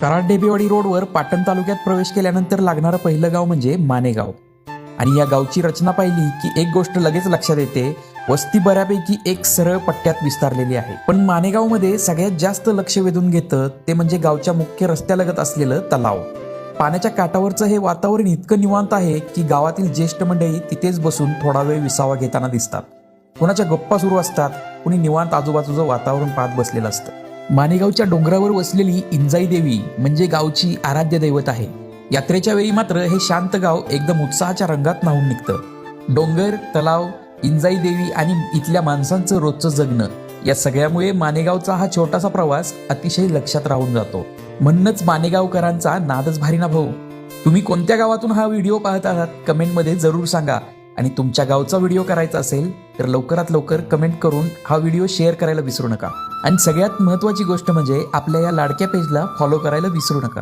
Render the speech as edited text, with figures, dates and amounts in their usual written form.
कराड ढेबेवाडी रोडवर पाटण तालुक्यात प्रवेश केल्यानंतर लागणारं पहिलं गाव म्हणजे मानेगाव. आणि या गावची रचना पाहिली की एक गोष्ट लगेच लक्षात येते, वस्ती बऱ्यापैकी एक सरळ पट्ट्यात विस्तारलेली आहे. पण मानेगावमध्ये सगळ्यात जास्त लक्ष वेधून घेतं ते म्हणजे गावच्या मुख्य रस्त्यालगत असलेलं तलाव. पाण्याच्या काठावरचं हे वातावरण इतकं निवांत आहे की गावातील ज्येष्ठ मंडळी तिथेच बसून थोडा वेळ विसावा घेताना दिसतात. कोणाच्या गप्पा सुरू असतात, कुणी निवांत आजूबाजूचं वातावरण पाहत बसलेलं असतं. मानेगावच्या डोंगरावर वसलेली इंजाई देवी म्हणजे गावची आराध्य दैवत आहे. यात्रेच्या वेळी मात्र हे शांत गाव एकदम उत्साहाच्या रंगात न्हाऊन निघतं. डोंगर, तलाव, इंजाई देवी आणि इथल्या माणसांचं रोजचं जगणं या सगळ्यामुळे मानेगावचा हा छोटासा प्रवास अतिशय लक्षात राहून जातो. म्हणूनच मानेगावकरांचा नादच भारी ना भाऊ. तुम्ही कोणत्या गावातून हा व्हिडिओ पाहत आहात कमेंटमध्ये जरूर सांगा. आणि तुमच्या गावचा व्हिडिओ करायचा असेल तर लवकरात लवकर कमेंट करून हा व्हिडिओ शेअर करायला विसरू नका. आणि सगळ्यात महत्त्वाची गोष्ट म्हणजे आपल्या या लाडक्या पेजला फॉलो करायला विसरू नका.